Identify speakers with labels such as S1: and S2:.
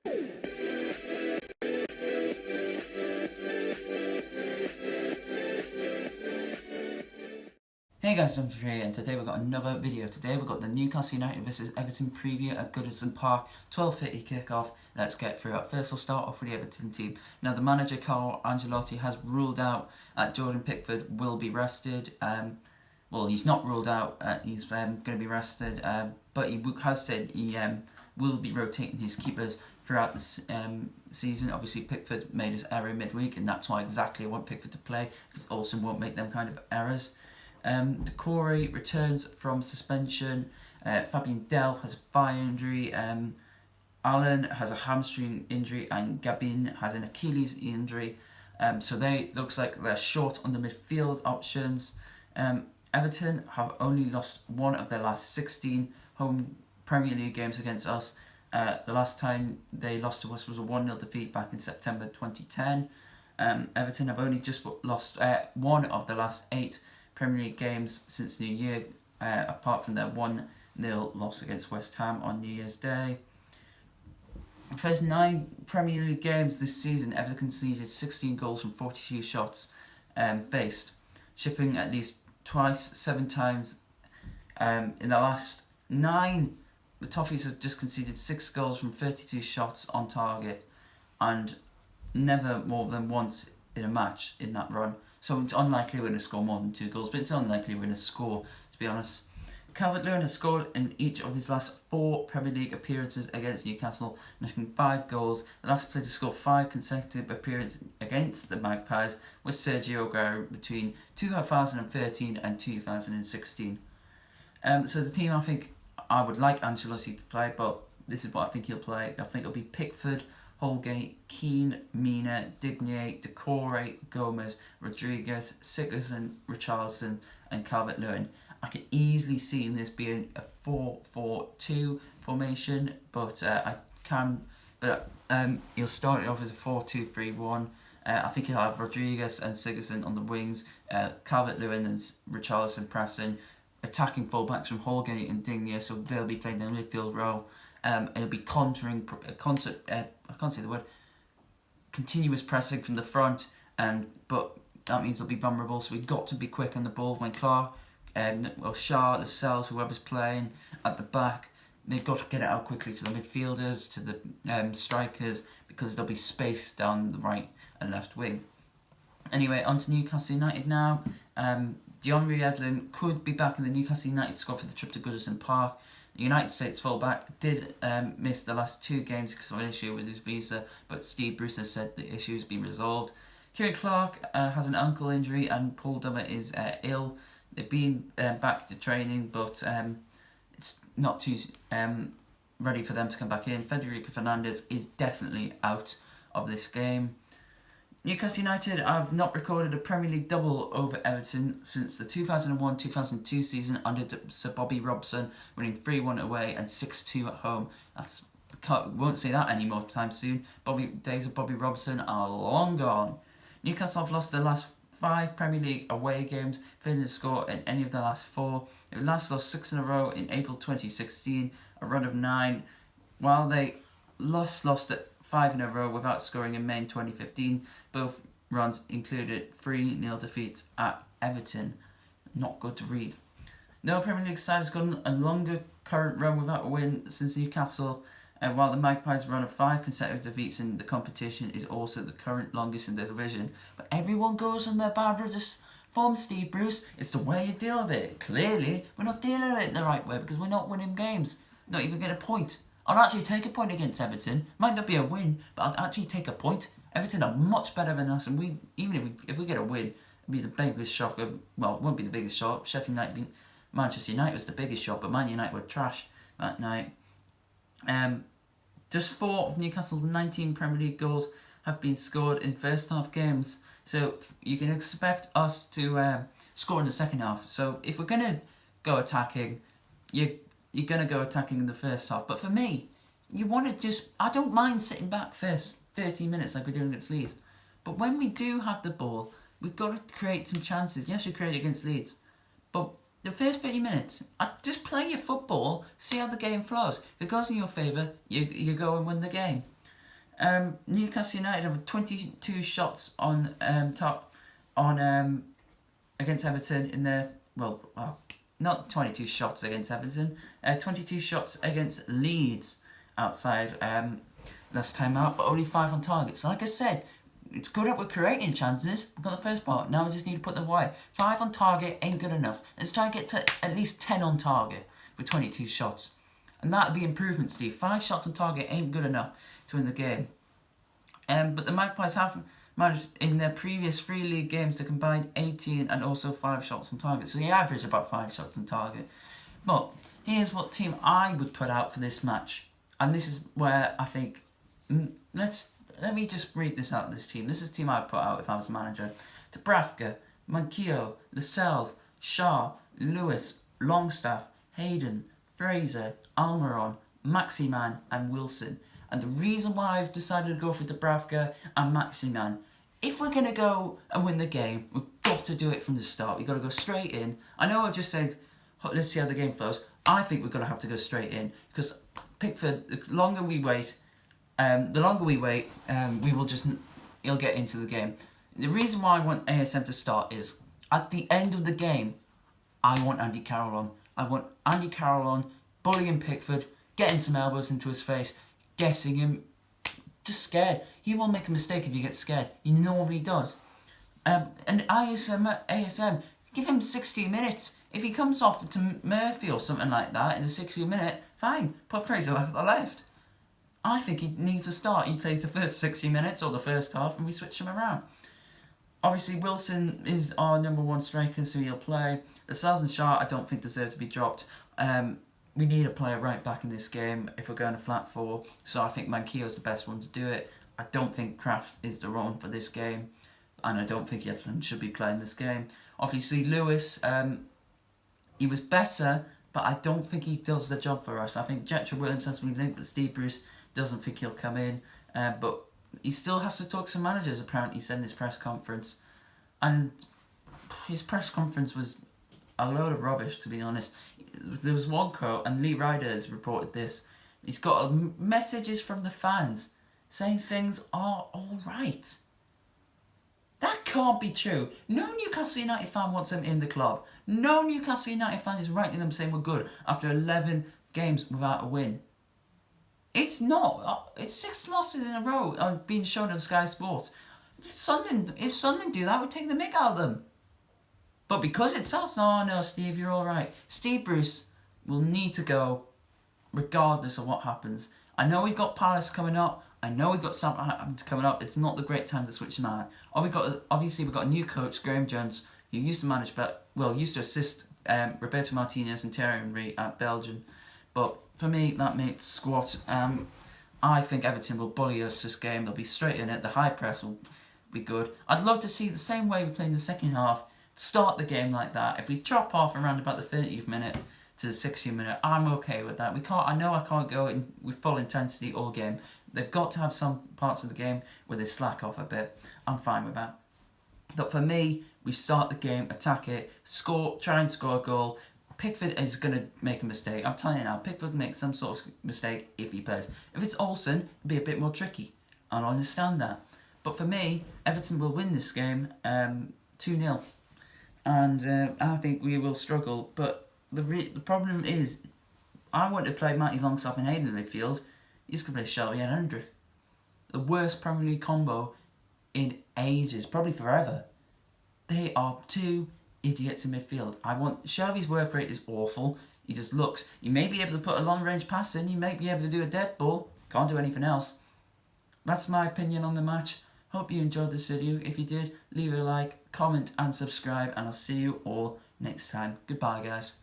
S1: Hey guys, I'm here and today we've got another video. Today we've got the Newcastle United vs Everton preview at Goodison Park, 12:30 kick-off. Let's get through it. First, I'll start off with the Everton team. Now, the manager, Carlo Ancelotti, has ruled out Jordan Pickford will be rested. Well, he's not ruled out, he's going to be rested, but he has said he will be rotating his keepers throughout the season. Obviously, Pickford made his error midweek, and that's why exactly I want Pickford to play, because Olsen won't make them kind of errors. Decore returns from suspension. Fabian Delph has a thigh injury. Allen has a hamstring injury, and Gabin has an Achilles injury. So looks like they're short on the midfield options. Everton have only lost one of their last 16 home Premier League games against us. The last time they lost to us was a 1-0 defeat back in September 2010. Everton have only just lost one of the last 8 Premier League games since New Year, apart from their 1-0 loss against West Ham on New Year's Day. The first 9 Premier League games this season, Everton conceded 16 goals from 42 shots faced, shipping at least twice, 7 times. In the last 9, the Toffees have just conceded 6 goals from 32 shots on target, and never more than once in a match in that run. So it's unlikely we're going to score more than 2 goals, but it's unlikely we're going to score, to be honest. Calvert-Lewin has scored in each of his last 4 Premier League appearances against Newcastle, making 5 goals. The last player to score 5 consecutive appearances against the Magpies was Sergio Aguero between 2013 and 2016. So the team, I think I would like Ancelotti to play, but this is what I think he'll play. I think it'll be Pickford, Holgate, Keane, Mina, Digne, Decore, Gomez, Rodriguez, Sigurdsson, Richarlison and Calvert-Lewin. I could easily see this being a 4-4-2 formation, but he'll start it off as a 4-2-3-1. I think he'll have Rodriguez and Sigurdsson on the wings, Calvert-Lewin and Richarlison pressing, attacking fullbacks from Holgate and Digne, so they'll be playing the midfield role. It'll be continuous pressing from the front, but that means they'll be vulnerable, so we've got to be quick on the ball when Clark, Shaw, Lascelles, whoever's playing at the back, they've got to get it out quickly to the midfielders, to the strikers, because there'll be space down the right and left wing. Anyway, on to Newcastle United now. DeAndre Yedlin could be back in the Newcastle United squad for the trip to Goodison Park. The United States fullback did miss the last 2 games because of an issue with his visa, but Steve Bruce has said the issue has been resolved. Kieran Clark has an ankle injury and Paul Dummer is ill. They've been back to training, but it's not too ready for them to come back in. Federico Fernandez is definitely out of this game. Newcastle United have not recorded a Premier League double over Everton since the 2001-2002 season under Sir Bobby Robson, winning 3-1 away and 6-2 at home. Won't say that anymore time soon. Days of Bobby Robson are long gone. Newcastle have lost their last 5 Premier League away games, failing to score in any of the last 4. They last lost 6 in a row in April 2016, a run of 9, while they lost at 5 in a row without scoring in May 2015. Both runs included 3-0 defeats at Everton. Not good to read. No Premier League side has gone a longer current run without a win since Newcastle, while the Magpies' run of 5 consecutive defeats in the competition is also the current longest in the division. But everyone goes on their bad form, Steve Bruce. It's the way you deal with it. Clearly, we're not dealing with it in the right way because we're not winning games. Not even get a point. I'll actually take a point against Everton. Might not be a win, but I'll actually take a point. Everton are much better than us, and if we get a win, it'll be the biggest shock of, well, it won't be the biggest shock. Sheffield United, Manchester United was the biggest shock, but Man United were trash that night. Just 4 of Newcastle's 19 Premier League goals have been scored in first half games, so you can expect us to score in the second half. So if we're gonna go attacking, you're going to go attacking in the first half. But for me, I don't mind sitting back first 30 minutes like we're doing against Leeds. But when we do have the ball, we've got to create some chances. Yes, we create against Leeds. But the first 30 minutes, just play your football, see how the game flows. If it goes in your favour, you go and win the game. Newcastle United have 22 shots on against Everton in their not 22 shots against Everton, 22 shots against Leeds outside last time out, but only 5 on target. So like I said, it's good that we're creating chances. We've got the first part, now we just need to put them away. 5 on target ain't good enough. Let's try and get to at least 10 on target with 22 shots. And that'd be improvement, Steve. 5 shots on target ain't good enough to win the game. But the Magpies have managed in their previous 3 league games to combine 18 and also 5 shots on target. So they average about 5 shots on target. But here's what team I would put out for this match. And this is where I think... Let me just read this out of this team. This is the team I'd put out if I was the manager. Dubravka, Manquillo, Lascelles, Shaw, Lewis, Longstaff, Hayden, Fraser, Almiron, Maximin and Wilson. And the reason why I've decided to go for Dubravka and Maximin, if we're going to go and win the game, we've got to do it from the start. We've got to go straight in. I know I've just said, let's see how the game flows. I think we're going to have to go straight in. Because Pickford, the longer we wait, he'll get into the game. The reason why I want ASM to start is, at the end of the game, I want Andy Carroll on. I want Andy Carroll on, bullying Pickford, getting some elbows into his face, getting him just scared. He will make a mistake if he gets scared. He normally does. And ASM, give him 60 minutes. If he comes off to Murphy or something like that in the 60th minute, fine, put Fraser on the left. I think he needs to start. He plays the first 60 minutes or the first half and we switch him around. Obviously, Wilson is our number 1 striker, so he'll play. Lascelles and Shaw, I don't think deserve to be dropped. We need a player right back in this game if we're going to flat 4. So I think Manquillo is the best one to do it. I don't think Kraft is the one for this game. And I don't think Everton should be playing this game. Obviously, Lewis, he was better, but I don't think he does the job for us. I think Jetro Williams has to be linked, but Steve Bruce doesn't think he'll come in. But he still has to talk to managers, apparently, he said in his press conference. And his press conference was a load of rubbish, to be honest. There was one quote, and Lee Ryder has reported this. He's got messages from the fans saying things are all right. That can't be true. No Newcastle United fan wants him in the club. No Newcastle United fan is writing them saying we're good after 11 games without a win. It's not. It's 6 losses in a row being shown on Sky Sports. If Sunderland do that, we'd take the mick out of them. But because it's us, no, Steve, you're all right. Steve Bruce will need to go regardless of what happens. I know we've got Palace coming up. I know we've got Southampton coming up. It's not the great time to switch them out. Obviously, we've got a new coach, Graham Jones, who used to assist Roberto Martinez and Thierry Henry at Belgium. But for me, that makes squat. I think Everton will bully us this game. They'll be straight in it. The high press will be good. I'd love to see the same way we play in the second half. Start the game like that. If we drop off around about the 30th minute to the 60th minute, I'm okay with that. I know I can't go in with full intensity all game. They've got to have some parts of the game where they slack off a bit. I'm fine with that. But for me, we start the game, attack it, try and score a goal. Pickford is going to make a mistake. I'm telling you now, Pickford makes some sort of mistake if he plays. If it's Olsen, it'll be a bit more tricky. I'll understand that. But for me, Everton will win this game 2-0. And I think we will struggle. But the problem is, I want to play Matty Longstaff and Hayden in the midfield. He's going to play Shelby and Hendrick. The worst Premier League combo in ages, probably forever. They are 2 idiots in midfield. Shelby's work rate is awful. He just looks. You may be able to put a long range pass in. You may be able to do a dead ball. Can't do anything else. That's my opinion on the match. Hope you enjoyed this video. If you did, leave a like, comment and subscribe, and I'll see you all next time. Goodbye, guys.